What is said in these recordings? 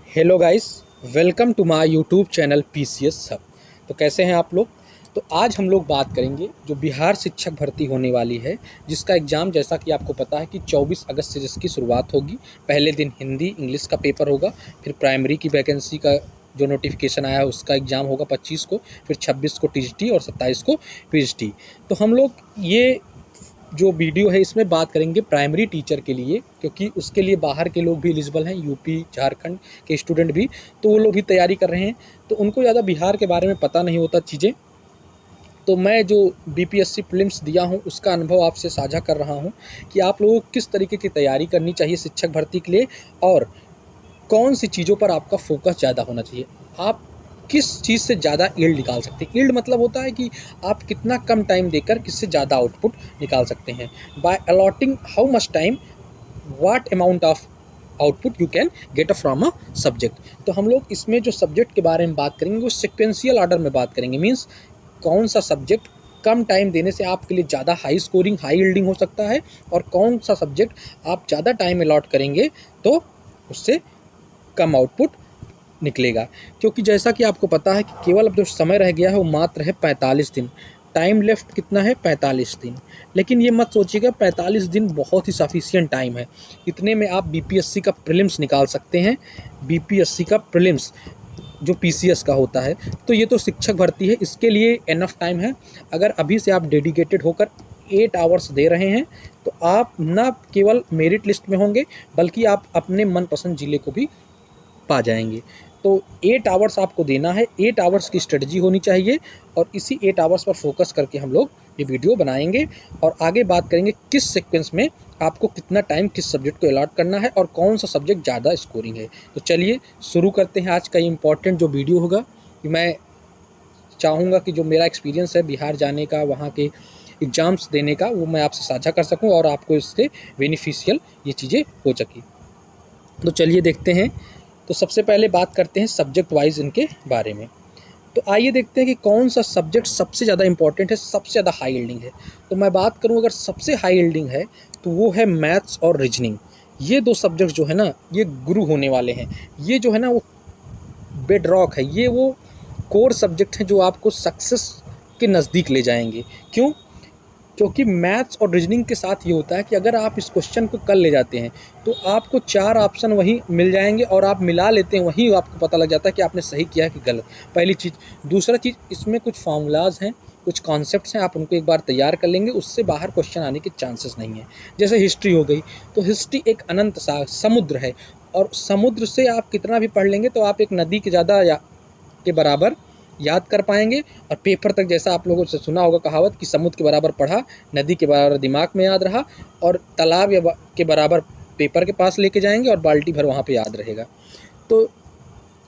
Hello guys, welcome to my YouTube channel PCS hub. तो कैसे हैं आप लोग। तो आज हम लोग बात करेंगे जो बिहार शिक्षक भर्ती होने वाली है, जिसका एग्ज़ाम जैसा कि आपको पता है कि 24 अगस्त से जिसकी शुरुआत होगी। पहले दिन हिंदी इंग्लिश का पेपर होगा, फिर प्राइमरी की वैकेंसी का जो नोटिफिकेशन आया है उसका एग्ज़ाम होगा 25 को, फिर 26 को टीजीटी और 27 को पीएचडी। तो हम लोग ये जो वीडियो है इसमें बात करेंगे प्राइमरी टीचर के लिए, क्योंकि उसके लिए बाहर के लोग भी एलिजिबल हैं, यूपी झारखंड के स्टूडेंट भी, तो वो लोग भी तैयारी कर रहे हैं। तो उनको ज़्यादा बिहार के बारे में पता नहीं होता चीज़ें। तो मैं जो बीपीएससी प्रीलिम्स दिया हूँ उसका अनुभव आपसे साझा कर रहा हूँ कि आप लोगों को किस तरीके की तैयारी करनी चाहिए शिक्षक भर्ती के लिए, और कौन सी चीज़ों पर आपका फोकस ज़्यादा होना चाहिए। आप किस चीज़ से ज़्यादा यील्ड निकाल सकते हैं। यील्ड मतलब होता है कि आप कितना कम टाइम देकर किससे ज़्यादा आउटपुट निकाल सकते हैं। By allotting how much time what amount of output you can get from a subject. तो हम लोग इसमें जो सब्जेक्ट के बारे में बात करेंगे वो सिक्वेंशियल ऑर्डर में बात करेंगे। मीन्स कौन सा सब्जेक्ट कम टाइम देने से आपके लिए ज़्यादा हाई स्कोरिंग हाई यील्डिंग हो सकता है, और कौन सा सब्जेक्ट आप ज़्यादा टाइम अलॉट करेंगे तो उससे कम आउटपुट निकलेगा। क्योंकि जैसा कि आपको पता है कि केवल अब जो समय रह गया है वो मात्र है 45 दिन। टाइम लेफ्ट कितना है? 45 दिन। लेकिन ये मत सोचिएगा 45 दिन बहुत ही सफिशिएंट टाइम है। इतने में आप बीपीएससी का प्रीलिम्स निकाल सकते हैं। बीपीएससी का प्रीलिम्स जो पीसीएस का होता है, तो ये तो शिक्षक भर्ती है, इसके लिए एनफ टाइम है। अगर अभी से आप डेडिकेटेड होकर 8 आवर्स दे रहे हैं तो आप न केवल मेरिट लिस्ट में होंगे बल्कि आप अपने मनपसंद ज़िले को भी पा जाएंगे। तो 8 आवर्स आपको देना है, 8 आवर्स की स्ट्रेटजी होनी चाहिए, और इसी 8 आवर्स पर फोकस करके हम लोग ये वीडियो बनाएंगे और आगे बात करेंगे किस सीक्वेंस में आपको कितना टाइम किस सब्जेक्ट को अलॉट करना है और कौन सा सब्जेक्ट ज़्यादा स्कोरिंग है। तो चलिए शुरू करते हैं आज का इम्पॉर्टेंट जो वीडियो होगा। कि मैं चाहूँगा कि जो मेरा एक्सपीरियंस है बिहार जाने का, वहाँ के एग्ज़ाम्स देने का, वो मैं आपसे साझा कर सकूँ और आपको इससे बेनिफिशियल ये चीज़ें हो सकें। तो चलिए देखते हैं। तो सबसे पहले बात करते हैं सब्जेक्ट वाइज इनके बारे में। तो आइए देखते हैं कि कौन सा सब्जेक्ट सबसे ज़्यादा इंपॉर्टेंट है, सबसे ज़्यादा हाई यील्डिंग है। तो मैं बात करूं अगर सबसे हाई यील्डिंग है तो वो है मैथ्स और रीजनिंग। ये दो सब्जेक्ट जो है ना, ये गुरु होने वाले हैं। ये जो है ना वो बेड रॉक है, ये वो कोर सब्जेक्ट हैं जो आपको सक्सेस के नज़दीक ले जाएंगे। क्यों? क्योंकि मैथ्स और रीजनिंग के साथ ये होता है कि अगर आप इस क्वेश्चन को कर ले जाते हैं तो आपको 4 ऑप्शन वहीं मिल जाएंगे, और आप मिला लेते हैं वहीं आपको पता लग जाता है कि आपने सही किया है कि गलत। पहली चीज़। दूसरा चीज़, इसमें कुछ फार्मूलाज हैं, कुछ कॉन्सेप्ट्स हैं, आप उनको एक बार तैयार कर लेंगे, उससे बाहर क्वेश्चन आने के चांसेस नहीं हैं। जैसे हिस्ट्री हो गई, तो हिस्ट्री एक अनंत सा समुद्र है, और समुद्र से आप कितना भी पढ़ लेंगे तो आप एक नदी के ज़्यादा के बराबर याद कर पाएंगे, और पेपर तक, जैसा आप लोगों से सुना होगा कहावत कि समुद्र के बराबर पढ़ा, नदी के बराबर दिमाग में याद रहा, और तालाब के बराबर पेपर के पास लेके जाएंगे और बाल्टी भर वहाँ पे याद रहेगा। तो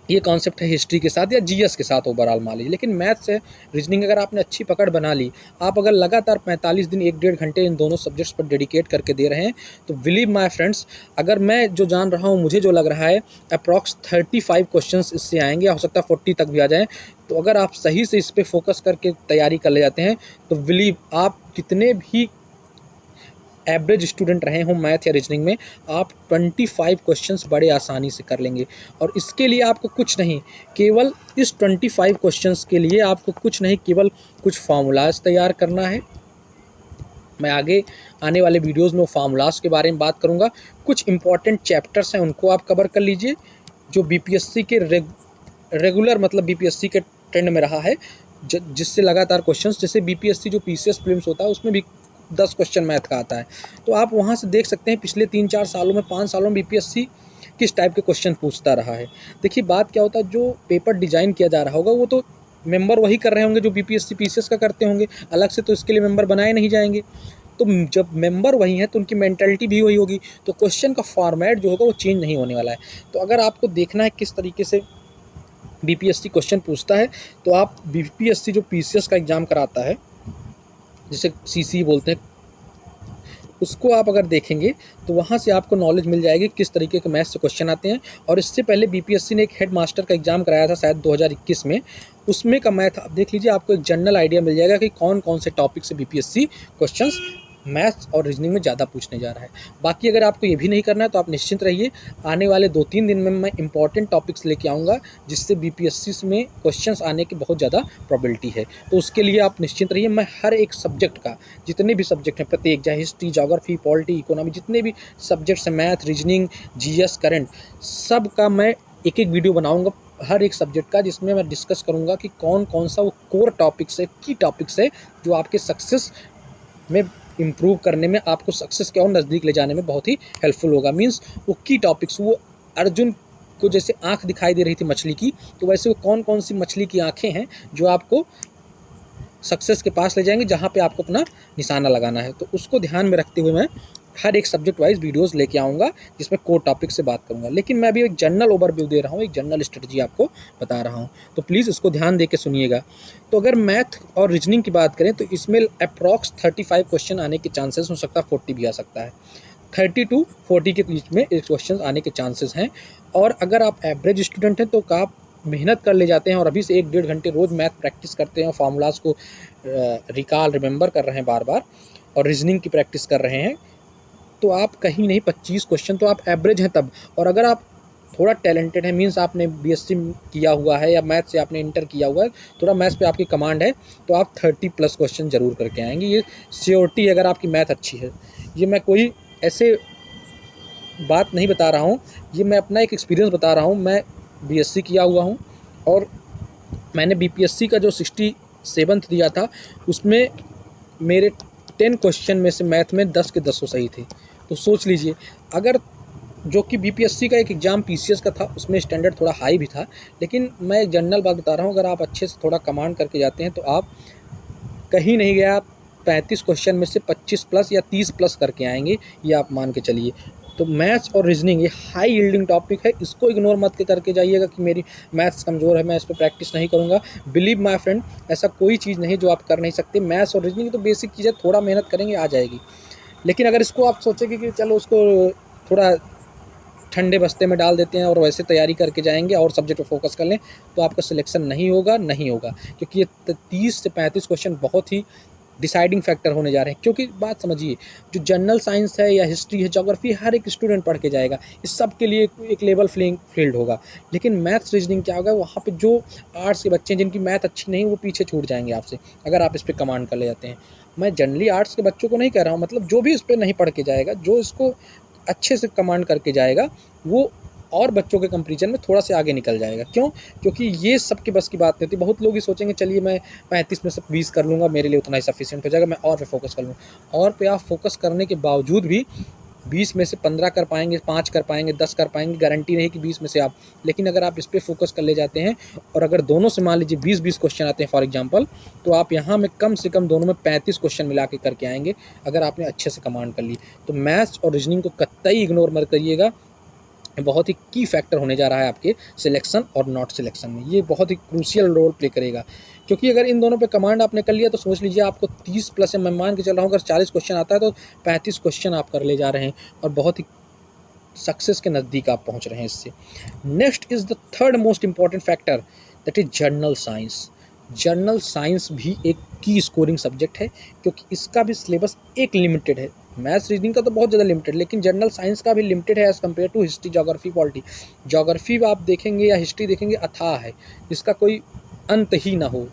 ये कॉन्सेप्ट है हिस्ट्री के साथ या जीएस के साथ ओवरऑल मान लीजिए। लेकिन मैथ्स है, रीजनिंग अगर आपने अच्छी पकड़ बना ली, आप अगर लगातार 45 दिन 1-1.5 घंटे इन दोनों सब्जेक्ट्स पर डेडिकेट करके दे रहे हैं, तो बिलीव माय फ्रेंड्स, अगर मैं जो जान रहा हूँ, मुझे जो लग रहा है, अप्रॉक्स 35 क्वेश्चंस इससे आएंगे, हो सकता है 40 तक भी आ जाएँ। तो अगर आप सही से इस पर फोकस करके तैयारी कर ले जाते हैं तो बिलीव आप कितने भी एवरेज स्टूडेंट रहे हों मैथ या रीजनिंग में, आप 25 क्वेश्चंस बड़े आसानी से कर लेंगे। और इसके लिए आपको कुछ नहीं, केवल इस 25 क्वेश्चंस के लिए आपको कुछ नहीं, केवल कुछ फार्मूलाज तैयार करना है। मैं आगे आने वाले वीडियोस में वो फार्मूलाज के बारे में बात करूंगा। कुछ इंपॉर्टेंट चैप्टर्स हैं उनको आप कवर कर लीजिए, जो बीपीएससी के रेगुलर मतलब बीपीएससी के ट्रेंड में रहा है, जिससे लगातार क्वेश्चंस, जैसे बीपीएससी जो पीसीएस प्रीलिम्स होता है उसमें भी 10 क्वेश्चन मैथ का आता है। तो आप वहाँ से देख सकते हैं पिछले 3-4 सालों में, 5 सालों में बीपीएससी किस टाइप के क्वेश्चन पूछता रहा है। देखिए बात क्या होता है, जो पेपर डिज़ाइन किया जा रहा होगा वो तो मेंबर वही कर रहे होंगे जो बीपीएससी पीसीएस का करते होंगे, अलग से तो इसके लिए मेंबर बनाए नहीं जाएंगे। तो जब मेंबर वही हैं तो उनकी मेंटालिटी भी वही होगी, तो क्वेश्चन का फॉर्मेट जो होगा वो चेंज नहीं होने वाला है। तो अगर आपको देखना है किस तरीके से बीपीएससी क्वेश्चन पूछता है, तो आप बीपीएससी जो पीसीएस का एग्ज़ाम कराता है, जिसे सीसी बोलते हैं, उसको आप अगर देखेंगे तो वहाँ से आपको नॉलेज मिल जाएगी किस तरीके के मैथ्स से क्वेश्चन आते हैं। और इससे पहले बीपीएससी ने एक हेड मास्टर का एग्ज़ाम कराया था शायद 2021 में, उसमें का मैथ आप देख लीजिए, आपको एक जनरल आइडिया मिल जाएगा कि कौन कौन से टॉपिक से बीपीएससी क्वेश्चंस मैथ्स और रीजनिंग में ज़्यादा पूछने जा रहा है। बाकी अगर आपको ये भी नहीं करना है तो आप निश्चिंत रहिए, आने वाले 2-3 दिन में मैं इंपॉर्टेंट टॉपिक्स लेके आऊँगा जिससे बीपीएससी में क्वेश्चंस आने की बहुत ज़्यादा प्रोबेबिलिटी है। तो उसके लिए आप निश्चिंत रहिए, मैं हर एक सब्जेक्ट का, जितने भी सब्जेक्ट हैं प्रत्येक, चाहे हिस्ट्री, ज्योग्राफी, पॉलिटी, इकोनॉमी, जितने भी सब्जेक्ट्स हैं, मैथ, रीजनिंग, जीएस, करंट, सब का मैं एक-एक वीडियो बनाऊँगा हर एक सब्जेक्ट का, जिसमें मैं डिस्कस करूँगा कि कौन-कौन सा वो कोर टॉपिक्स है, की टॉपिक्स है जो आपके सक्सेस में इम्प्रूव करने में, आपको सक्सेस के और नज़दीक ले जाने में बहुत ही हेल्पफुल होगा। मीन्स वो की टॉपिक्स, वो अर्जुन को जैसे आँख दिखाई दे रही थी मछली की, तो वैसे वो कौन-कौन सी मछली की आँखें हैं जो आपको सक्सेस के पास ले जाएंगे, जहाँ पे आपको अपना निशाना लगाना है। तो उसको ध्यान में रखते हुए मैं हर एक सब्जेक्ट वाइज वीडियोस लेके आऊँगा जिसमें कोर टॉपिक से बात करूँगा। लेकिन मैं अभी एक जनरल ओवरव्यू दे रहा हूँ, एक जनरल स्ट्रेटजी आपको बता रहा हूँ, तो प्लीज़ इसको ध्यान दे के सुनिएगा। तो अगर मैथ और रीजनिंग की बात करें तो इसमें अप्रॉक्स 35 क्वेश्चन आने के चांसेस, हो सकता है 40 भी आ सकता है। 30 to 40 के बीच में एक क्वेश्चन आने के चांसेस हैं। और अगर आप एवरेज स्टूडेंट हैं तो आप मेहनत कर ले जाते हैं और अभी से 1-1.5 घंटे रोज़ मैथ प्रैक्टिस करते हैं, फार्मूलाज को रिकॉल रिमेंबर कर रहे हैं बार बार, और रीजनिंग की प्रैक्टिस कर रहे हैं, तो आप कहीं नहीं 25 क्वेश्चन तो आप एवरेज हैं तब। और अगर आप थोड़ा टैलेंटेड है, मीन्स आपने बीएससी किया हुआ है या मैथ से आपने इंटर किया हुआ है, थोड़ा मैथ्स पे आपकी कमांड है, तो आप 30+ क्वेश्चन जरूर करके आएंगे। ये श्योरिटी है अगर आपकी मैथ अच्छी है। ये मैं कोई ऐसे बात नहीं बता रहा हूँ, ये मैं अपना एक एक्सपीरियंस बता रहा हूँ। मैं बीएससी किया हुआ हूँ और मैंने बीपीएससी का जो 67 दिया था, उसमें मेरे 10 क्वेश्चन में से मैथ में 10 के 10 सही थे। तो सोच लीजिए, अगर जो कि बीपीएससी का एक एग्ज़ाम पीसीएस का था, उसमें स्टैंडर्ड थोड़ा हाई भी था, लेकिन मैं एक जनरल बात बता रहा हूँ, अगर आप अच्छे से थोड़ा कमांड करके जाते हैं तो आप कहीं नहीं गया, आप 35 क्वेश्चन में से 25+ या 30+ करके आएंगे, ये आप मान के चलिए। तो मैथ्स और रीजनिंग ये हाई यील्डिंग टॉपिक है, इसको इग्नोर मत के करके जाइएगा कि मेरी मैथ्स कमज़ोर है, मैं इस पर प्रैक्टिस नहीं करूँगा। बिलीव माय फ्रेंड, ऐसा कोई चीज़ नहीं जो आप कर नहीं सकते। मैथ्स और रीजनिंग तो बेसिक चीज़ है, थोड़ा मेहनत करेंगे आ जाएगी। लेकिन अगर इसको आप सोचेंगे कि चलो उसको थोड़ा ठंडे बस्ते में डाल देते हैं और वैसे तैयारी करके जाएंगे और सब्जेक्ट पर फोकस कर लें, तो आपका सिलेक्शन नहीं होगा, क्योंकि ये 30 से 35 क्वेश्चन बहुत ही डिसाइडिंग फैक्टर होने जा रहे हैं। क्योंकि बात समझिए, जो जनरल साइंस है या हिस्ट्री है, ज्योग्राफी, हर एक स्टूडेंट पढ़ के जाएगा, इस सब के लिए एक लेवल प्लेइंग फील्ड होगा। लेकिन मैथ्स रीजनिंग क्या होगा, वहाँ पे जो आर्ट्स के बच्चे हैं जिनकी मैथ अच्छी नहीं, वो पीछे छूट जाएंगे आपसे, अगर आप इस पर कमांड कर ले जाते हैं। मैं जनरली आर्ट्स के बच्चों को नहीं कह रहा हूँ, मतलब जो भी इस पर नहीं पढ़ के जाएगा, जो इसको अच्छे से कमांड करके जाएगा, वो और बच्चों के कंपैरिजन में थोड़ा से आगे निकल जाएगा। क्यों? क्योंकि ये सबके बस की बात नहीं होती। बहुत लोग ये सोचेंगे चलिए मैं 35 में से 20 कर लूँगा, मेरे लिए उतना ही सफिशिएंट हो जाएगा, मैं और पे फोकस कर लूँगा। और पे आप फोकस करने के बावजूद भी 20 में से 15 कर पाएंगे, 5 कर पाएंगे, 10 कर पाएंगे, गारंटी नहीं कि 20 में से आप। लेकिन अगर आप इस पर फोकस कर ले जाते हैं और अगर दोनों से मान लीजिए 20-20 क्वेश्चन आते हैं फॉर एग्जाम्पल, तो आप यहाँ में कम से कम दोनों में 35 क्वेश्चन मिला के करके आएंगे, अगर आपने अच्छे से कमांड कर ली। तो मैथ्स और रीजनिंग को कतई इग्नोर मत करिएगा, बहुत ही की फैक्टर होने जा रहा है आपके सिलेक्शन और नॉट सिलेक्शन में। ये बहुत ही क्रूशियल रोल प्ले करेगा, क्योंकि अगर इन दोनों पे कमांड आपने कर लिया तो सोच लीजिए आपको 30+ मैं मान के चल रहा हूँ, अगर 40 क्वेश्चन आता है तो 35 क्वेश्चन आप कर ले जा रहे हैं और बहुत ही सक्सेस के नज़दीक आप पहुँच रहे हैं इससे। Next is the third most important factor, that is journal science. Journal science भी एक की स्कोरिंग सब्जेक्ट है, क्योंकि इसका भी सिलेबस एक लिमिटेड है। मैथ्स रीजनिंग का तो बहुत ज़्यादा लिमिटेड, लेकिन जनरल साइंस का भी लिमिटेड है as compare to history, geography, polity. Geography आप देखेंगे या हिस्ट्री देखेंगे, अथाह है, जिसका कोई अंत ही ना हो,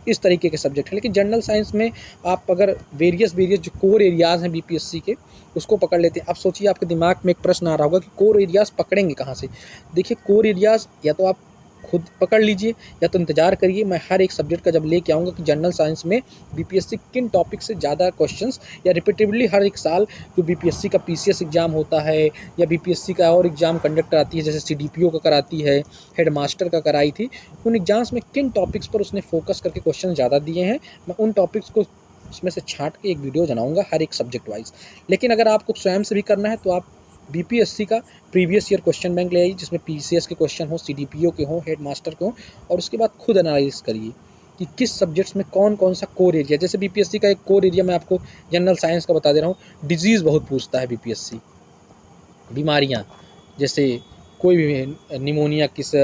इस तरीके के सब्जेक्ट हैं। लेकिन जनरल साइंस में आप अगर वेरियस जो कोर एरियाज़ हैं बीपीएससी के, उसको पकड़ लेते हैं। अब सोचिए आपके दिमाग में एक प्रश्न आ रहा होगा कि कोर एरियाज़ पकड़ेंगे कहाँ से। देखिए, कोर एरियाज़ या तो आप खुद पकड़ लीजिए या तो इंतजार करिए, मैं हर एक सब्जेक्ट का जब लेके आऊँगा कि जनरल साइंस में बीपीएससी किन टॉपिक से ज़्यादा क्वेश्चंस, या रिपीटेडली हर एक साल जो बीपीएससी का पीसीएस एग्ज़ाम होता है या बीपीएससी का और एग्ज़ाम कंडक्ट कराती है, जैसे सीडीपीओ का कराती है, हेड मास्टर का कराई थी, उन एग्ज़ाम्स में किन टॉपिक्स पर उसने फोकस करके क्वेश्चन ज़्यादा दिए हैं, मैं उन टॉपिक्स को उसमें से छाँट के एक वीडियो बनाऊँगा हर एक सब्जेक्ट वाइज। लेकिन अगर आपको स्वयं से भी करना है तो आप बीपीएससी का प्रीवियस ईयर क्वेश्चन बैंक ले आइए, जिसमें पीसीएस के क्वेश्चन हो, सीडीपीओ के हो, हेड मास्टर के हो, और उसके बाद खुद एनालिसिस करिए कि किस सब्जेक्ट्स में कौन कौन सा कोर एरिया। जैसे बीपीएससी का एक कोर एरिया मैं आपको जनरल साइंस का बता दे रहा हूँ, डिजीज़ बहुत पूछता है बीपीएससी, बीमारियाँ, जैसे कोई भी निमोनिया किस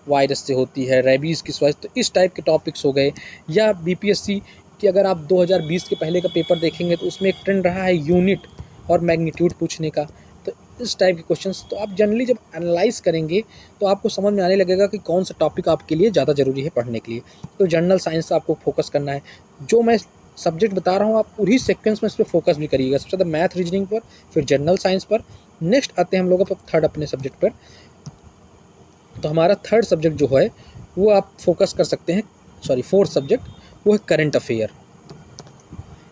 वायरस से होती है, रेबीज़ किस वायरस, तो इस टाइप के टॉपिक्स हो गए। या बीपीएससी कि अगर आप 2020 के पहले का पेपर देखेंगे तो उसमें एक ट्रेंड रहा है यूनिट और मैग्नीट्यूड पूछने का। तो इस टाइप के क्वेश्चंस तो आप जनरली जब एनालाइज करेंगे तो आपको समझ में आने लगेगा कि कौन सा टॉपिक आपके लिए ज़्यादा ज़रूरी है पढ़ने के लिए। तो जनरल साइंस आपको फोकस करना है। जो मैं सब्जेक्ट बता रहा हूँ आप उन्हीं सेक्वेंस में इस पर फोकस भी करिएगा। सबसे ज़्यादा मैथ रीजनिंग पर, फिर जनरल साइंस पर, नेक्स्ट आते हैं हम लोग अब थर्ड अपने सब्जेक्ट पर। तो हमारा थर्ड सब्जेक्ट जो है वो आप फोकस कर सकते हैं, फोर्थ सब्जेक्ट वो है करंट अफेयर।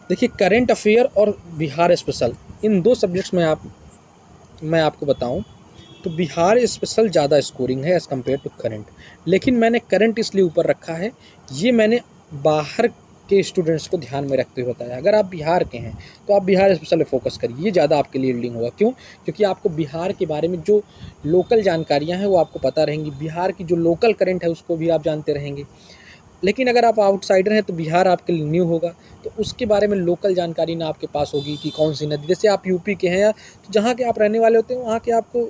देखिए करंट अफेयर और बिहार स्पेशल, इन दो सब्जेक्ट्स में मैं आपको बताऊं तो बिहार स्पेशल ज़्यादा स्कोरिंग है एज़ कम्पेयर टू करंट। लेकिन मैंने करंट इसलिए ऊपर रखा है, ये मैंने बाहर के स्टूडेंट्स को ध्यान में रखते हुए बताया। अगर आप बिहार के हैं तो आप बिहार स्पेशल पे फोकस करिए, ये ज़्यादा आपके लिए रीडिंग होगा। क्यों? क्योंकि आपको बिहार के बारे में जो लोकल जानकारियाँ हैं वो आपको पता रहेंगी, बिहार की जो लोकल करंट है उसको भी आप जानते रहेंगे। लेकिन अगर आप आउटसाइडर हैं तो बिहार आपके लिए न्यू होगा, तो उसके बारे में लोकल जानकारी ना आपके पास होगी कि कौन सी नदी, जैसे आप यूपी के हैं या तो जहाँ के आप रहने वाले होते हैं वहाँ के आपको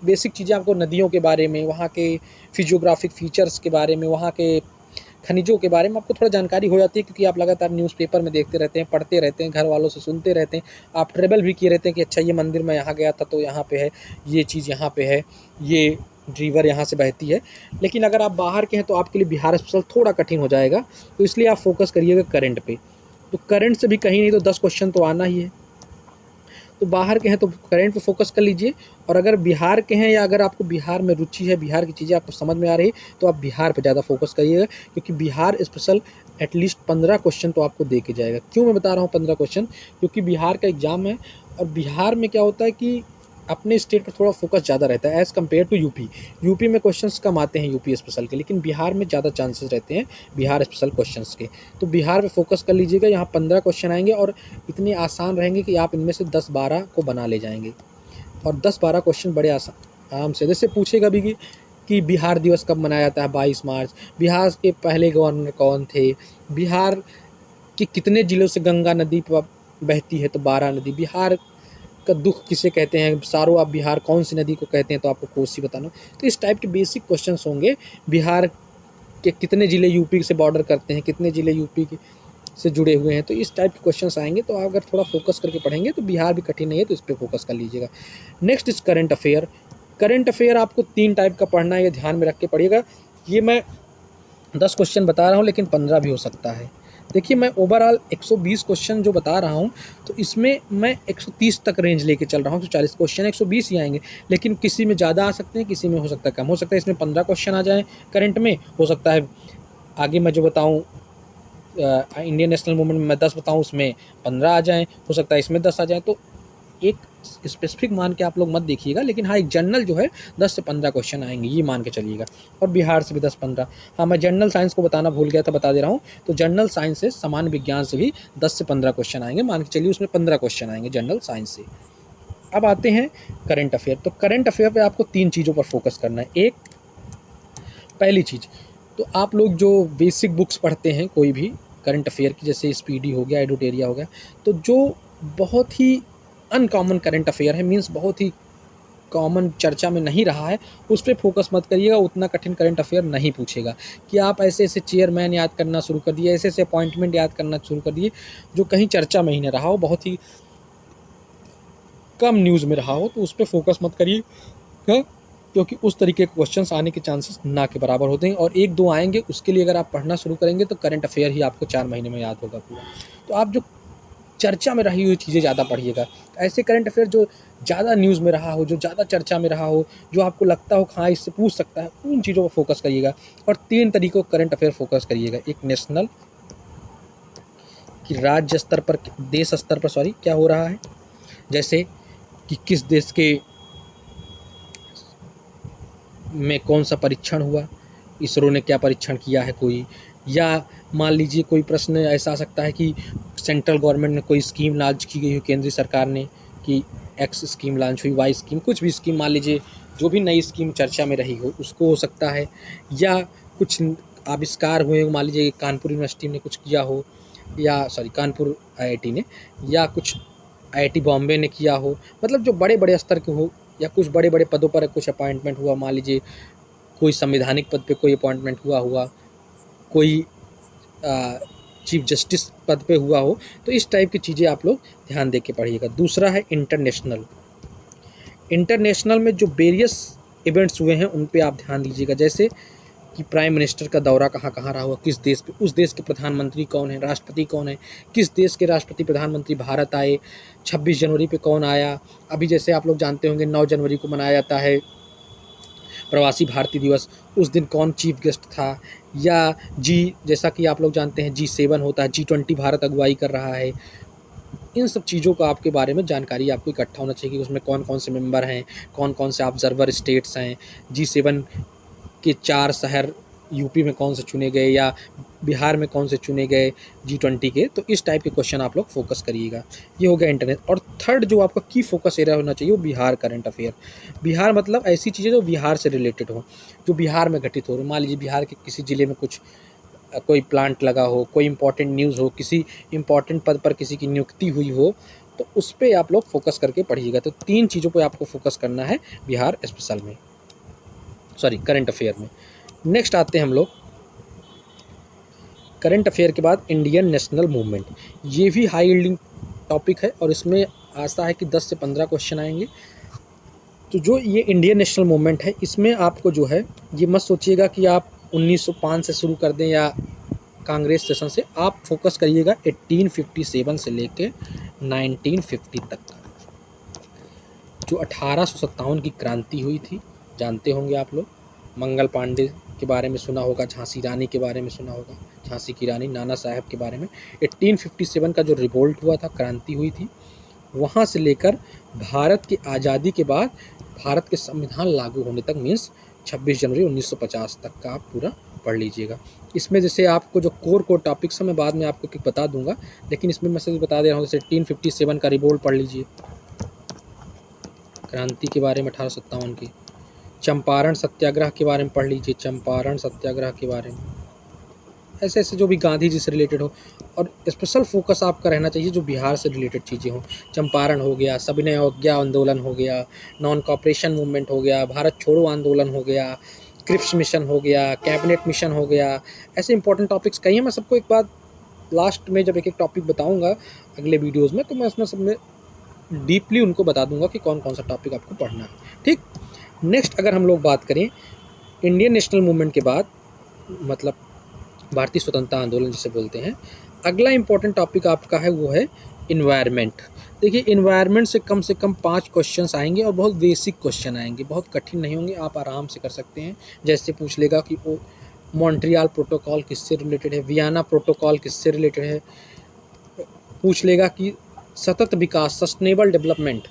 बेसिक चीज़ें, आपको नदियों के बारे में, वहाँ के फिजियोग्राफिक फीचर्स के बारे में, वहाँ के खनिजों के बारे में आपको थोड़ा जानकारी हो जाती है, क्योंकि आप लगातार न्यूज़पेपर में देखते रहते हैं, पढ़ते रहते हैं, घर वालों से सुनते रहते हैं, आप ट्रेवल भी किए रहते हैं कि अच्छा ये मंदिर मैं यहाँ गया था तो यहाँ पे है, ये चीज़ यहाँ पे है, ये रिवर यहाँ से बहती है। लेकिन अगर आप बाहर के हैं तो आपके लिए बिहार स्पेशल थोड़ा कठिन हो जाएगा, तो इसलिए आप फोकस करिएगा करंट पे। तो करंट से भी कहीं नहीं तो 10 क्वेश्चन तो आना ही है। तो बाहर के हैं तो करंट पे फोकस कर लीजिए, और अगर बिहार के हैं या अगर आपको बिहार में रुचि है, बिहार की चीज़ें आपको समझ में आ रही तो आप बिहार पे ज़्यादा फोकस करिएगा, क्योंकि बिहार स्पेशल एटलीस्ट 15 क्वेश्चन तो आपको दे के जाएगा। क्यों मैं बता रहा हूँ 15 क्वेश्चन? क्योंकि बिहार का एग्ज़ाम है, और बिहार में क्या होता है कि अपने स्टेट पर थोड़ा फोकस ज़्यादा रहता है as compare to UP. UP में क्वेश्चंस कम आते हैं यूपी स्पेशल के, लेकिन बिहार में ज़्यादा चांसेस रहते हैं बिहार स्पेशल क्वेश्चंस के। तो बिहार पे फोकस कर लीजिएगा, यहाँ 15 क्वेश्चन आएंगे और इतने आसान रहेंगे कि आप इनमें से 10-12 को बना ले जाएंगे। और 10-12 क्वेश्चन बड़े आराम से, जैसे पूछेगा भी कि बिहार दिवस कब मनाया जाता है? 22 मार्च। बिहार के पहले गवर्नर कौन थे? बिहार के कितने ज़िलों से गंगा नदी बहती है? तो 12 नदी। बिहार का दुख किसे कहते हैं? सारो आप बिहार कौन सी नदी को कहते हैं? तो आपको कोसी बताना। तो इस टाइप के बेसिक क्वेश्चंस होंगे। बिहार के कितने ज़िले यूपी से बॉर्डर करते हैं? कितने ज़िले यूपी के से जुड़े हुए हैं? तो इस टाइप के क्वेश्चंस आएंगे, तो अगर थोड़ा फोकस करके पढ़ेंगे तो बिहार भी कठिन नहीं है, तो इस पर फोकस कर लीजिएगा। Next is current affair. Current affair आपको 3 टाइप का पढ़ना है, ये ध्यान में रख के पढ़िएगा। ये मैं 10 क्वेश्चन बता रहा हूँ, लेकिन 15 भी हो सकता है। देखिए मैं ओवरऑल 120 क्वेश्चन जो बता रहा हूँ, तो इसमें मैं 130 तक रेंज लेके चल रहा हूँ। तो 40 क्वेश्चन 120 ही आएंगे, लेकिन किसी में ज़्यादा आ सकते हैं, किसी में हो सकता है कम। हो सकता है इसमें 15 क्वेश्चन आ जाएँ करंट में, हो सकता है आगे मैं जो बताऊँ इंडियन नेशनल मूवमेंट में मैं 10 बताऊँ, उसमें 15 आ जाएँ, हो सकता है इसमें 10 आ जाएँ। तो एक स्पेसिफिक मान के आप लोग मत देखिएगा, लेकिन हाँ एक जनरल जो है 10 से 15 क्वेश्चन आएंगे, ये मान के चलिएगा। और बिहार से भी 10-15। हाँ मैं जनरल साइंस को बताना भूल गया था, बता दे रहा हूँ। तो जनरल साइंस से, सामान्य विज्ञान से भी 10 से 15 क्वेश्चन आएंगे, मान के चलिए उसमें 15 क्वेश्चन आएंगे जनरल साइंस से। अब आते हैं करंट अफेयर। तो करंट अफेयर पे आपको 3 चीज़ों पर फोकस करना है। एक, पहली चीज़ तो आप लोग जो बेसिक बुक्स पढ़ते हैं कोई भी करंट अफेयर की, जैसे स्पीडी हो गया, एडुटेरिया हो गया, तो जो बहुत ही अनकॉमन करंट अफेयर है, मीन्स बहुत ही कॉमन चर्चा में नहीं रहा है, उस पर फोकस मत करिएगा। उतना कठिन करंट अफेयर नहीं पूछेगा कि आप ऐसे ऐसे चेयरमैन याद करना शुरू कर दिए, ऐसे ऐसे अपॉइंटमेंट याद करना शुरू कर दिए जो कहीं चर्चा में ही नहीं रहा हो, बहुत ही कम न्यूज़ में रहा हो, तो उस पर फोकस मत करिए, क्योंकि उस तरीके के क्वेश्चंस आने के चांसेस ना के बराबर होते हैं। और 1-2 आएंगे, उसके लिए अगर आप पढ़ना शुरू करेंगे तो करंट अफेयर ही आपको 4 महीने में याद होगा पूरा। तो आप जो चर्चा में रही हुई चीज़ें ज़्यादा पढ़िएगा। ऐसे करंट अफेयर जो ज़्यादा न्यूज़ में रहा हो, जो ज़्यादा चर्चा में रहा हो, जो आपको लगता हो हाँ इससे पूछ सकता है, उन चीज़ों पर फोकस करिएगा। और 3 तरीकों करंट अफेयर फोकस करिएगा। एक नेशनल, कि राज्य स्तर पर, देश स्तर पर क्या हो रहा है, जैसे कि किस देश के में कौन सा परीक्षण हुआ, इसरो ने क्या परीक्षण किया है कोई, या मान लीजिए कोई प्रश्न ऐसा आ सकता है कि सेंट्रल गवर्नमेंट ने कोई स्कीम लॉन्च की गई हो, केंद्रीय सरकार ने, कि एक्स स्कीम लॉन्च हुई, वाई स्कीम, कुछ भी स्कीम मान लीजिए, जो भी नई स्कीम चर्चा में रही हो उसको हो सकता है। या कुछ आविष्कार हुए, मान लीजिए कानपुर यूनिवर्सिटी ने कुछ किया हो, या कानपुर IIT ने, या कुछ IIT बॉम्बे ने किया हो, मतलब जो बड़े बड़े स्तर के हो, या कुछ बड़े बड़े पदों पर कुछ अपॉइंटमेंट हुआ, मान लीजिए कोई संवैधानिक पद पे कोई अपॉइंटमेंट हुआ, कोई चीफ जस्टिस पद पे हुआ हो, तो इस टाइप की चीज़ें आप लोग ध्यान दे के पढ़िएगा। दूसरा है इंटरनेशनल। इंटरनेशनल में जो वेरियस इवेंट्स हुए हैं उन पे आप ध्यान दीजिएगा, जैसे कि प्राइम मिनिस्टर का दौरा कहाँ कहाँ रहा हुआ, किस देश पे, उस देश के प्रधानमंत्री कौन है, राष्ट्रपति कौन है, किस देश के राष्ट्रपति प्रधानमंत्री भारत आए, 26 जनवरी पे कौन आया। अभी जैसे आप लोग जानते होंगे 9 जनवरी को मनाया जाता है प्रवासी भारतीय दिवस, उस दिन कौन चीफ गेस्ट था। या जैसा कि आप लोग जानते हैं G7 होता है, G20 भारत अगुवाई कर रहा है। इन सब चीज़ों का आपके बारे में जानकारी आपको इकट्ठा होना चाहिए कि उसमें कौन कौन से मेंबर हैं, कौन कौन से ऑब्जर्वर स्टेट्स हैं, G7 के 4 शहर यूपी में कौन से चुने गए या बिहार में कौन से चुने गए G20 के। तो इस टाइप के क्वेश्चन आप लोग फोकस करिएगा। ये हो गया इंटरनेट। और थर्ड जो आपका की फोकस एरिया होना चाहिए वो बिहार करंट अफेयर। बिहार मतलब ऐसी चीज़ें जो बिहार से रिलेटेड हो, जो बिहार में घटित हो। मान लीजिए बिहार के किसी ज़िले में कुछ कोई प्लांट लगा हो, कोई इंपॉर्टेंट न्यूज़ हो, किसी इंपॉर्टेंट पद पर किसी की नियुक्ति हुई हो, तो उस पर आप लोग फोकस करके पढ़िएगा। तो 3 चीज़ों पर आपको फोकस करना है बिहार स्पेशल में, सॉरी करंट अफेयर में। नेक्स्ट आते हैं हम लोग करंट अफेयर के बाद इंडियन नेशनल मूवमेंट। ये भी हाई यील्डिंग टॉपिक है और इसमें आशा है कि 10 से 15 क्वेश्चन आएंगे। तो जो ये इंडियन नेशनल मूवमेंट है, इसमें आपको जो है ये मत सोचिएगा कि आप 1905 से शुरू कर दें या कांग्रेस सेशन से। आप फोकस करिएगा 1857 से लेके 1950 तक का, जो 1857 की क्रांति हुई थी, जानते होंगे आप लोग। मंगल पांडे के बारे में सुना होगा, झांसी रानी के बारे में सुना होगा, झांसी की रानी नाना साहब के बारे में। 1857 का जो रिवोल्ट हुआ था, क्रांति हुई थी, वहाँ से लेकर भारत की आज़ादी के बाद भारत के संविधान लागू होने तक, मीन्स 26 जनवरी 1950 तक का आप पूरा पढ़ लीजिएगा। इसमें जैसे आपको जो कोर टॉपिक्स है मैं बाद में आपको बता दूंगा, लेकिन इसमें मैं सिर्फ बता दे रहा हूँ। जैसे 1857 का रिवोल्ट पढ़ लीजिए, क्रांति के बारे में 1857 की। चंपारण सत्याग्रह के बारे में पढ़ लीजिए, चंपारण सत्याग्रह के बारे में। ऐसे ऐसे जो भी गांधी जी से रिलेटेड हो, और स्पेशल फोकस आपका रहना चाहिए जो बिहार से रिलेटेड चीज़ें हों। चंपारण हो गया, सविनय अवज्ञा आंदोलन हो गया, नॉन कॉपरेशन मूवमेंट हो गया, भारत छोड़ो आंदोलन हो गया, क्रिप्स मिशन हो गया, कैबिनेट मिशन हो गया। ऐसे इंपॉर्टेंट टॉपिक्स कई हैं। मैं सबको एक बार लास्ट में जब एक एक टॉपिक बताऊँगा अगले वीडियोज़ में, तो मैं उसमें सब में डीपली उनको बता दूंगा कि कौन कौन सा टॉपिक आपको पढ़ना है। ठीक, नेक्स्ट अगर हम लोग बात करें इंडियन नेशनल मूवमेंट के बाद, मतलब भारतीय स्वतंत्रता आंदोलन जिसे बोलते हैं, अगला इंपॉर्टेंट टॉपिक आपका है वो है इन्वायरमेंट। देखिए इन्वायरमेंट से कम 5 क्वेश्चंस आएंगे और बहुत बेसिक क्वेश्चन आएंगे, बहुत कठिन नहीं होंगे, आप आराम से कर सकते हैं। जैसे पूछ लेगा कि वो मॉन्ट्रियल प्रोटोकॉल किससे रिलेटेड है, वियना प्रोटोकॉल किससे रिलेटेड है। पूछ लेगा कि सतत विकास, सस्टेनेबल डेवलपमेंट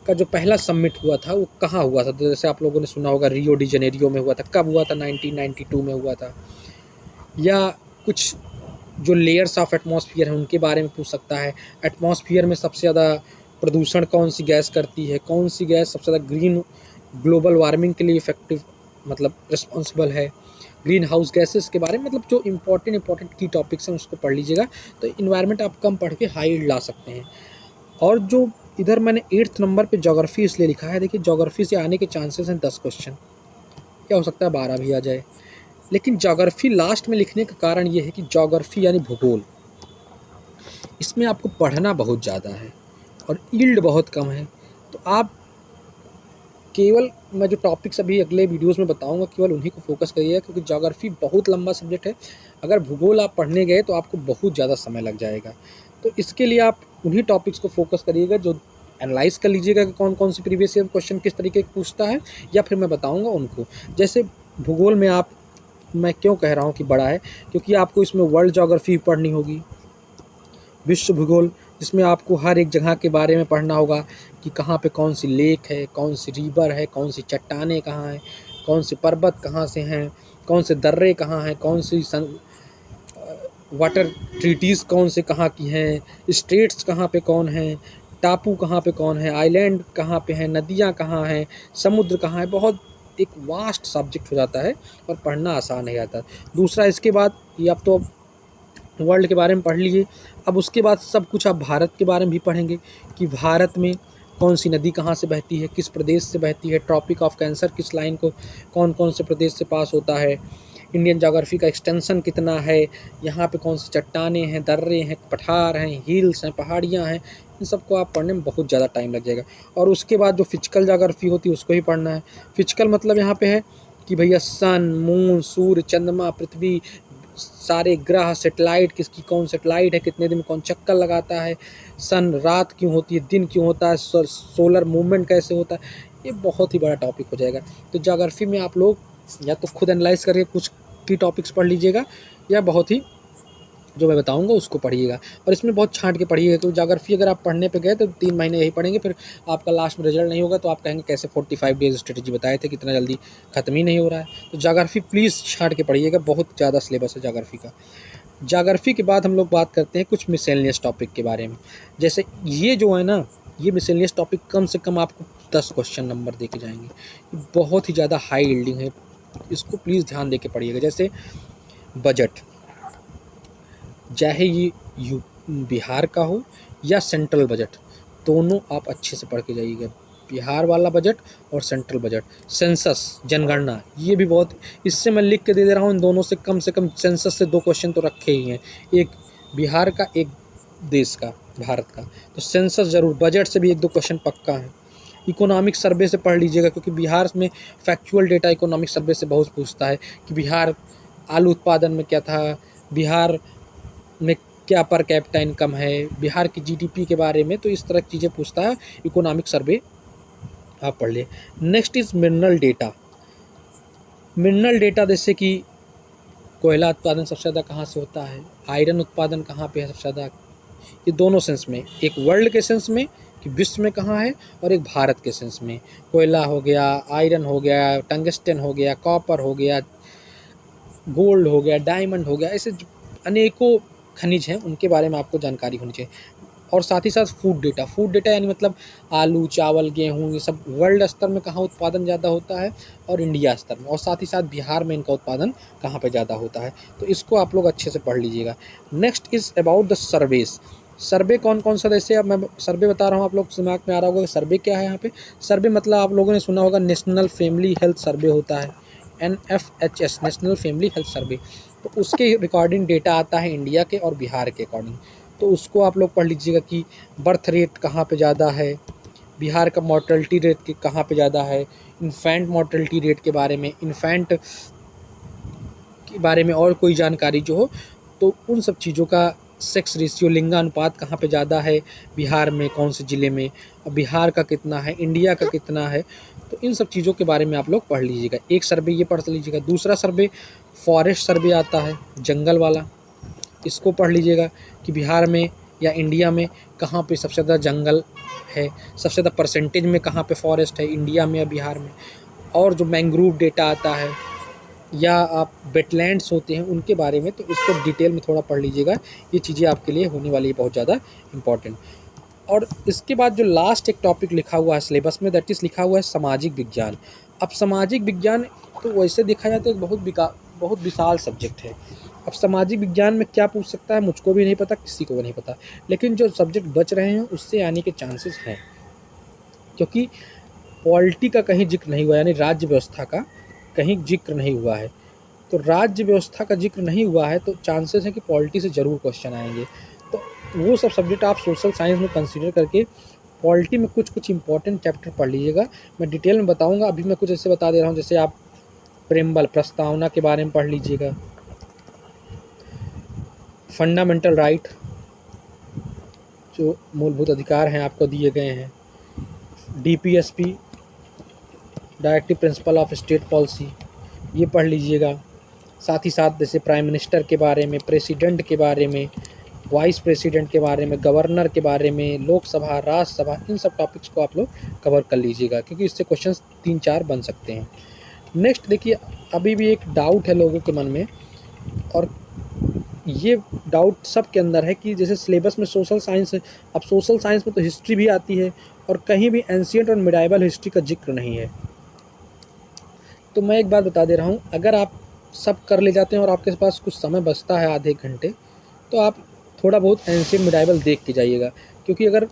का जो पहला समिट हुआ था वो कहाँ हुआ था। तो जैसे आप लोगों ने सुना होगा रियो डी जेनेरियो में हुआ था। कब हुआ था? 1992 में हुआ था। या कुछ जो लेयर्स ऑफ एटमॉस्फेयर हैं उनके बारे में पूछ सकता है। एटमॉस्फेयर में सबसे ज़्यादा प्रदूषण कौन सी गैस करती है, कौन सी गैस सबसे ज़्यादा ग्लोबल वार्मिंग के लिए इफेक्टिव मतलब रिस्पॉन्सिबल है, ग्रीन हाउस गैसेस के बारे में। मतलब जो इंपॉर्टेंट की टॉपिक्स हैं उसको पढ़ लीजिएगा। तो इन्वायरमेंट आप कम पढ़ के हाई ला सकते हैं। और जो इधर मैंने 8th नंबर पे ज्योग्राफी इसलिए लिखा है, देखिए ज्योग्राफी से आने के चांसेस हैं 10 क्वेश्चन, क्या हो सकता है 12 भी आ जाए। लेकिन ज्योग्राफी लास्ट में लिखने का कारण ये है कि ज्योग्राफी यानी भूगोल, इसमें आपको पढ़ना बहुत ज़्यादा है और यील्ड बहुत कम है। तो आप केवल, मैं जो टॉपिक्स अभी अगले वीडियोस में बताऊंगा केवल उन्हीं को फोकस करिएगा, क्योंकि ज्योग्राफी बहुत लंबा सब्जेक्ट है। अगर भूगोल आप पढ़ने गए तो आपको बहुत ज़्यादा समय लग जाएगा। तो इसके लिए आप उन्हीं टॉपिक्स को फोकस करिएगा जो एनालाइज कर लीजिएगा कि कौन कौन से प्रीवियस ईयर क्वेश्चन किस तरीके के पूछता है, या फिर मैं बताऊँगा उनको। जैसे भूगोल में आप, मैं क्यों कह रहा हूँ कि बड़ा है, क्योंकि आपको इसमें वर्ल्ड ज्योग्राफी पढ़नी होगी, विश्व भूगोल, जिसमें आपको हर एक जगह के बारे में पढ़ना होगा कि कहाँ पे कौन सी लेक है, कौन सी रिवर है, कौन सी चट्टानें कहाँ हैं, कौन से पर्वत कहाँ से हैं, कौन से दर्रे कहाँ हैं, कौन सी वाटर ट्रीटीज़ कौन से कहाँ की हैं, स्टेट्स कहाँ पे कौन हैं, टापू कहाँ पे कौन है, आइलैंड कहाँ पे हैं, नदियाँ कहाँ हैं, समुद्र कहाँ है। बहुत एक वास्ट सब्जेक्ट हो जाता है और पढ़ना आसान नहीं आता। दूसरा, इसके बाद ये आप तो वर्ल्ड के बारे में पढ़ लीजिए। अब उसके बाद सब कुछ आप भारत के बारे में भी पढ़ेंगे कि भारत में कौन सी नदी कहाँ से बहती है, किस प्रदेश से बहती है, ट्रॉपिक ऑफ कैंसर किस लाइन को कौन कौन से प्रदेश से पास होता है, इंडियन ज्योग्राफी का एक्सटेंशन कितना है, यहाँ पे कौन सी चट्टानें हैं, दर्रे हैं, पठार हैं, हिल्स हैं, पहाड़ियाँ हैं, इन सबको आप पढ़ने में बहुत ज़्यादा टाइम लग जाएगा। और उसके बाद जो फिजिकल ज्योग्राफी होती है उसको ही पढ़ना है। फिजिकल मतलब यहाँ पे है कि भैया सन, मून, सूर्य, चंद्रमा, पृथ्वी, सारे ग्रह, सेटेलाइट, किसकी कौन सेटेलाइट है, कितने दिन में कौन चक्कर लगाता है, सन रात क्यों होती है, दिन क्यों होता है, सोलर मूवमेंट कैसे होता है, ये बहुत ही बड़ा टॉपिक हो जाएगा। तो ज्योग्राफी में आप लोग या तो खुद एनालाइज करके कुछ की टॉपिक्स पढ़ लीजिएगा, या बहुत ही जो मैं बताऊंगा उसको पढ़िएगा। और इसमें बहुत छांट के पढ़िएगा, क्योंकि ज्योग्राफी अगर आप पढ़ने पे गए तो 3 महीने यही पढ़ेंगे, फिर आपका लास्ट में रिजल्ट नहीं होगा तो आप कहेंगे कैसे 45 डेज स्ट्रेटजी बताए थे, कितना जल्दी ख़त्म ही नहीं हो रहा है। तो ज्योग्राफी प्लीज़ छांट के पढ़िएगा, बहुत ज़्यादा सिलेबस है ज्योग्राफी का। ज्योग्राफी के बाद हम लोग बात करते हैं कुछ मिसलेनियस टॉपिक के बारे में। जैसे ये जो है ना, ये मिसलेनियस टॉपिक कम से कम आपको 10 क्वेश्चन नंबर दे के जाएंगे, ये बहुत ही ज़्यादा हाई यील्डिंग है, इसको प्लीज़ ध्यान दे के पढ़िएगा। जैसे बजट, चाहे ये बिहार का हो या सेंट्रल बजट, दोनों आप अच्छे से पढ़ के जाइएगा। बिहार वाला बजट और सेंट्रल बजट। सेंसस, जनगणना, ये भी बहुत, इससे मैं लिख के दे रहा हूँ, इन दोनों से कम सेंसस से 2 क्वेश्चन तो रखे ही हैं, एक बिहार का, एक देश का, भारत का। तो सेंसस ज़रूर, बजट से भी 1-2 क्वेश्चन पक्का है। इकोनॉमिक सर्वे से पढ़ लीजिएगा, क्योंकि बिहार में फैक्चुअल डेटा इकोनॉमिक सर्वे से बहुत पूछता है कि बिहार आलू उत्पादन में क्या था, बिहार में क्या पर कैपिटा इनकम है, बिहार की जीडीपी के बारे में, तो इस तरह की चीज़ें पूछता है इकोनॉमिक सर्वे, आप पढ़ लें। Next is mineral data. Mineral data जैसे कि कोयला उत्पादन सबसे ज़्यादा कहाँ से होता है, आयरन उत्पादन कहाँ पे है सबसे ज़्यादा, ये दोनों सेंस में, एक वर्ल्ड के सेंस में कि विश्व में कहाँ है, और एक भारत के सेंस में, कोयला हो गया, आयरन हो गया, टंगस्टन हो गया, कॉपर हो गया, गोल्ड हो गया, डायमंड हो गया, ऐसे अनेकों खनिज हैं, उनके बारे में आपको जानकारी होनी चाहिए। और साथ ही साथ फूड डेटा यानी मतलब आलू, चावल, गेहूँ, ये सब वर्ल्ड स्तर में कहाँ उत्पादन ज़्यादा होता है और इंडिया स्तर में, और साथ ही साथ बिहार में इनका उत्पादन कहाँ पे ज़्यादा होता है, तो इसको आप लोग अच्छे से पढ़ लीजिएगा। Next is about the surveys. Survey कौन कौन सा, जैसे अब मैं सर्वे बता रहा हूँ, आप लोग दिमाग में आ रहा होगा कि सर्वे क्या है। यहाँ पे सर्वे मतलब आप लोगों ने सुना होगा नेशनल फैमिली हेल्थ सर्वे होता है, NFHS, national family health survey, तो उसके रिकॉर्डिंग डेटा आता है इंडिया के और बिहार के अकॉर्डिंग, तो उसको आप लोग पढ़ लीजिएगा कि बर्थ रेट कहाँ पे ज़्यादा है, बिहार का मॉर्टलिटी रेट के कहाँ पे ज़्यादा है, इन्फेंट मॉर्टलिटी रेट के बारे में, इन्फेंट के बारे में और कोई जानकारी जो हो, तो उन सब चीज़ों का, सेक्स रेशियो, लिंगानुपात कहाँ पे ज़्यादा है, बिहार में कौन से ज़िले में, और बिहार का कितना है, इंडिया का कितना है, तो इन सब चीज़ों के बारे में आप लोग पढ़ लीजिएगा। एक सर्वे ये पढ़ लीजिएगा। दूसरा सर्वे फॉरेस्ट सर्वे आता है, जंगल वाला, इसको पढ़ लीजिएगा कि बिहार में या इंडिया में कहाँ पे सबसे ज़्यादा जंगल है, सबसे ज़्यादा परसेंटेज में कहाँ पे फॉरेस्ट है, इंडिया में या बिहार में। और जो मैंग्रोव डेटा आता है या आप वेटलैंड्स होते हैं उनके बारे में, तो इसको डिटेल में थोड़ा पढ़ लीजिएगा, ये चीज़ें आपके लिए होने वाली है बहुत ज़्यादा इम्पॉर्टेंट। और इसके बाद जो लास्ट एक टॉपिक लिखा हुआ है सिलेबस में, दैट इज़ लिखा हुआ है सामाजिक विज्ञान। अब सामाजिक विज्ञान तो वैसे देखा जाए तो बहुत विशाल सब्जेक्ट है। अब सामाजिक विज्ञान में क्या पूछ सकता है मुझको भी नहीं पता, किसी को भी नहीं पता, लेकिन जो सब्जेक्ट बच रहे हैं उससे आने के चांसेस हैं, क्योंकि पॉलिटी का कहीं जिक्र नहीं हुआ, यानी राज्य व्यवस्था का कहीं जिक्र नहीं हुआ है। तो राज्य व्यवस्था का जिक्र नहीं हुआ है तो चांसेस है कि पॉलिटी से ज़रूर क्वेश्चन आएंगे। तो वो सब सब्जेक्ट आप सोशल साइंस में कंसीडर करके पॉलिटी में कुछ इंपॉर्टेंट चैप्टर पढ़ लीजिएगा। मैं डिटेल में बताऊंगा, अभी मैं कुछ ऐसे बता दे रहा हूँ, जैसे आप प्रेमबल, प्रस्तावना के बारे में पढ़ लीजिएगा, फंडामेंटल राइट, जो मूलभूत अधिकार हैं आपको दिए गए हैं, DPSP, directive principle of state policy, ये पढ़ लीजिएगा। साथ ही साथ जैसे प्राइम मिनिस्टर के बारे में, प्रेसिडेंट के बारे में, वाइस प्रेसिडेंट के बारे में, गवर्नर के बारे में, लोकसभा, राज्यसभा, इन सब टॉपिक्स को आप लोग कवर कर लीजिएगा, क्योंकि इससे क्वेश्चंस 3-4 बन सकते हैं। नेक्स्ट देखिए, अभी भी एक डाउट है लोगों के मन में, और ये डाउट सब के अंदर है कि जैसे सिलेबस में सोशल साइंस है, अब सोशल साइंस में तो हिस्ट्री भी आती है और कहीं भी एंशिएंट और मिडाइवल हिस्ट्री का जिक्र नहीं है। तो मैं एक बात बता दे रहा हूँ, अगर आप सब कर ले जाते हैं और आपके पास कुछ समय बचता है आधे घंटे, तो आप थोड़ा बहुत एंशिएंट मिडाइवल देख के जाइएगा, क्योंकि अगर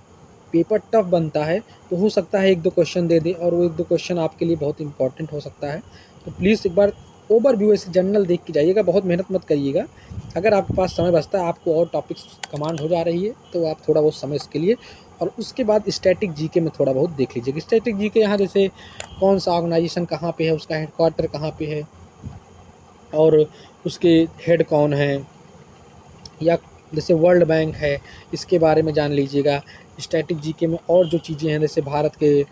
पेपर टफ बनता है तो हो सकता है 1-2 क्वेश्चन दे दे, और वो 1-2 क्वेश्चन आपके लिए बहुत इंपॉर्टेंट हो सकता है। तो प्लीज़ एक बार ओवरव्यू ऐसे जनरल देख के जाइएगा, बहुत मेहनत मत करिएगा। अगर आपके पास समय बचता है, आपको और टॉपिक्स कमांड हो जा रही है, तो आप थोड़ा बहुत समय इसके लिए, और उसके बाद स्टैटिक जीके में थोड़ा बहुत देख लीजिएगा। स्टैटिक जीके यहाँ जैसे कौन सा ऑर्गेनाइजेशन कहाँ पे है, उसका हेडक्वार्टर कहाँ पे है और उसके हेड कौन है, या जैसे वर्ल्ड बैंक है, इसके बारे में जान लीजिएगा। स्टैटिक जीके में और जो चीज़ें हैं, जैसे भारत के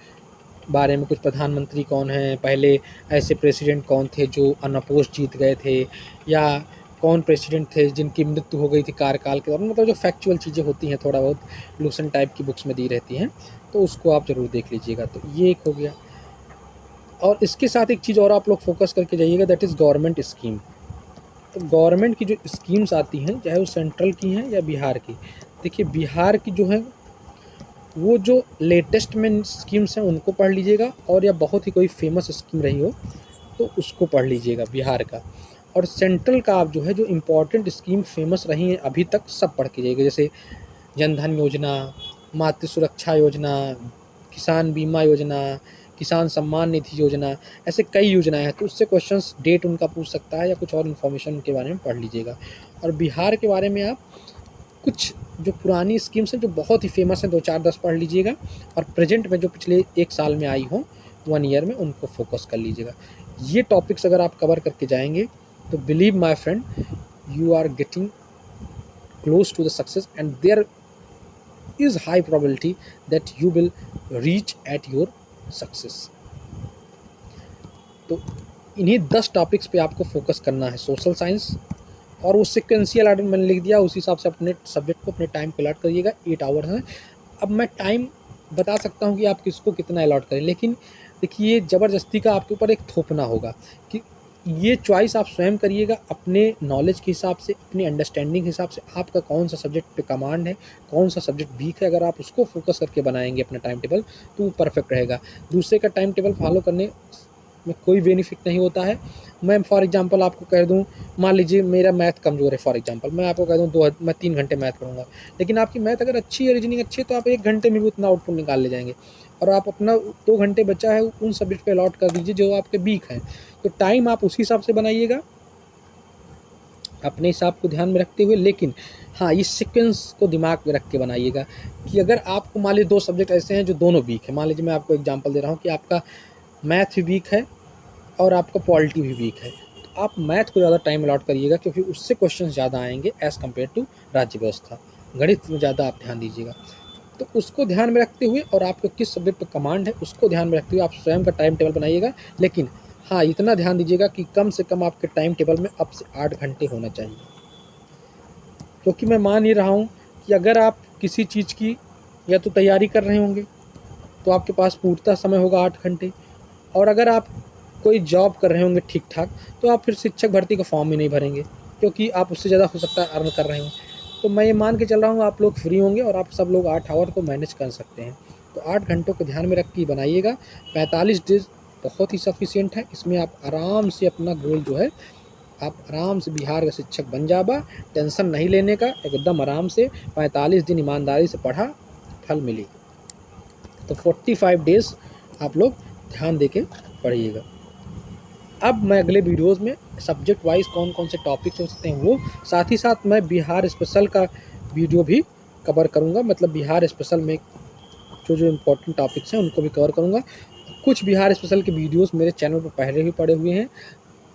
बारे में कुछ प्रधानमंत्री कौन हैं, पहले ऐसे प्रेसिडेंट कौन थे जो अनअपोज्ड जीत गए थे, या कौन प्रेसिडेंट थे जिनकी मृत्यु हो गई थी कार्यकाल के दौरान, मतलब जो फैक्चुअल चीज़ें होती हैं थोड़ा बहुत लूसन टाइप की बुक्स में दी रहती हैं, तो उसको आप ज़रूर देख लीजिएगा। तो ये एक हो गया। और इसके साथ एक चीज़ और आप लोग फोकस करके जाइएगा, दैट इज़ गवर्नमेंट स्कीम। तो गवर्नमेंट की जो स्कीम्स आती हैं, चाहे वो सेंट्रल की हैं या बिहार की, देखिए बिहार की जो है वो जो लेटेस्ट में स्कीम्स हैं उनको पढ़ लीजिएगा, और या बहुत ही कोई फेमस स्कीम रही हो तो उसको पढ़ लीजिएगा बिहार का। और सेंट्रल का आप जो है जो इम्पोर्टेंट स्कीम फेमस रही हैं अभी तक सब पढ़ के जाइएगा, जैसे जनधन योजना, मातृ सुरक्षा योजना, किसान बीमा योजना, किसान सम्मान निधि योजना, ऐसे कई योजनाएं हैं। तो उससे क्वेश्चंस डेट उनका पूछ सकता है या कुछ और इन्फॉर्मेशन उनके बारे में पढ़ लीजिएगा। और बिहार के बारे में आप कुछ जो पुरानी स्कीम्स हैं जो बहुत ही फेमस हैं 2-4-10 पढ़ लीजिएगा, और प्रेजेंट में जो पिछले 1 साल में आई हों 1 ईयर में, उनको फोकस कर लीजिएगा। ये टॉपिक्स अगर आप कवर करके जाएंगे तो believe my friend, you are getting close to the success and there is high probability that you will reach at your success. तो इन्हीं 10 टॉपिक्स पे आपको फोकस करना है, सोशल साइंस, और वो सिक्वेंशियल ऑर्डर मैंने लिख दिया, उसी हिसाब से अपने सब्जेक्ट को अपने टाइम को अलॉट करिएगा। 8 आवर्स हैं। अब मैं टाइम बता सकता हूँ कि आप किसको कितना अलॉट करें, लेकिन देखिए ज़बरदस्ती का आपके ऊपर एक थोपना होगा कि ये चॉइस आप स्वयं करिएगा अपने नॉलेज के हिसाब से, अपनी अंडरस्टैंडिंग के हिसाब से, आपका कौन सा सब्जेक्ट पे कमांड है, कौन सा सब्जेक्ट वीक है। अगर आप उसको फोकस करके बनाएंगे अपना टाइम टेबल तो वो परफेक्ट रहेगा। दूसरे का टाइम टेबल फॉलो करने में कोई बेनिफिट नहीं होता है। मैं फॉर एग्जांपल आपको कह दूं, मान लीजिए मेरा मैथ कमज़ोर है, फॉर एग्जांपल मैं आपको कह दूं मैं 3 घंटे मैथ पढ़ूंगा, लेकिन आपकी मैथ अगर अच्छी है, रीजनिंग अच्छी है, तो आप 1 घंटे में भी उतना आउटपुट निकाल ले जाएंगे। और आप अपना 2 घंटे बचा है उन सब्जेक्ट पे अलॉट कर दीजिए जो आपके वीक हैं। तो टाइम आप उसी हिसाब से बनाइएगा, अपने हिसाब को ध्यान में रखते हुए। लेकिन हाँ, इस सीक्वेंस को दिमाग में रख के बनाइएगा कि अगर आपको मान लीजिए 2 सब्जेक्ट ऐसे हैं जो दोनों वीक है, मान लीजिए मैं आपको एग्जांपल दे रहा हूँ कि आपका मैथ भी वीक है और आपका पॉलिटी भी वीक है, तो आप मैथ को ज़्यादा टाइम अलॉट करिएगा, क्योंकि उससे क्वेश्चन ज़्यादा आएंगे एज़ कम्पेयर टू राज्य व्यवस्था। गणित में ज़्यादा आप ध्यान दीजिएगा। तो उसको ध्यान में रखते हुए और आपको किस सब्जेक्ट पर कमांड है उसको ध्यान में रखते हुए आप स्वयं का टाइम टेबल बनाइएगा। लेकिन हाँ, इतना ध्यान दीजिएगा कि कम से कम आपके टाइम टेबल में अब से 8 घंटे होना चाहिए, क्योंकि मैं मान ही रहा हूँ कि अगर आप किसी चीज़ की या तो तैयारी कर रहे होंगे तो आपके पास पूर्णतः समय होगा 8 घंटे, और अगर आप कोई जॉब कर रहे होंगे ठीक ठाक तो आप फिर शिक्षक भर्ती का फॉर्म ही नहीं भरेंगे, क्योंकि आप उससे ज़्यादा हो सकता है अर्न कर रहे हो। तो मैं ये मान के चल रहा हूँ आप लोग फ्री होंगे और आप सब लोग 8 आवर को मैनेज कर सकते हैं। तो 8 घंटों को ध्यान में रख के बनाइएगा। 45 डेज बहुत ही सफिशिएंट है, इसमें आप आराम से अपना गोल जो है, आप आराम से बिहार का शिक्षक बन जाबा। टेंशन नहीं लेने का, एकदम आराम से 45 दिन ईमानदारी से पढ़ा, फल मिली। तो 45 डेज़ आप लोग ध्यान दे के पढ़िएगा। अब मैं अगले वीडियोज़ में सब्जेक्ट वाइज कौन कौन से टॉपिक्स हो सकते हैं वो, साथ ही साथ मैं बिहार स्पेशल का वीडियो भी कवर करूँगा, मतलब बिहार स्पेशल में जो जो इम्पोर्टेंट टॉपिक्स हैं उनको भी कवर करूँगा। कुछ बिहार स्पेशल के वीडियोज़ मेरे चैनल पर पहले भी पड़े हुए हैं,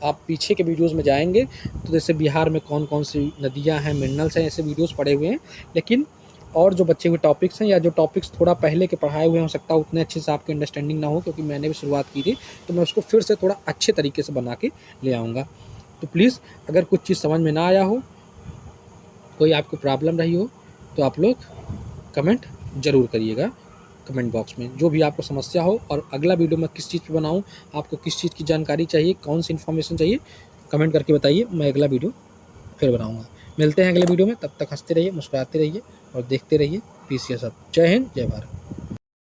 आप पीछे के वीडियोज़ में जाएंगे तो जैसे बिहार में कौन कौन सी नदियाँ हैं, मिनरल्स हैं, ऐसे वीडियोज़ पड़े हुए हैं। लेकिन और जो बचे हुए टॉपिक्स हैं या जो टॉपिक्स थोड़ा पहले के पढ़ाए हुए हो सकता है उतने अच्छे से आपकी अंडरस्टैंडिंग ना हो, क्योंकि मैंने भी शुरुआत की थी, तो मैं उसको फिर से थोड़ा अच्छे तरीके से बना के ले आऊँगा। तो प्लीज़ अगर कुछ चीज़ समझ में ना आया हो, कोई आपको प्रॉब्लम रही हो, तो आप लोग कमेंट ज़रूर करिएगा कमेंट बॉक्स में, जो भी आपको समस्या हो। और अगला वीडियो मैं किस चीज़ पे बनाऊँ, आपको किस चीज़ की जानकारी चाहिए, कौन सी इन्फॉर्मेशन चाहिए, कमेंट करके बताइए, मैं अगला वीडियो फिर बनाऊँगा। मिलते हैं अगले वीडियो में, तब तक हंसते रहिए, मुस्कुराते रहिए और देखते रहिए PCS। जय हिंद, जय भारत।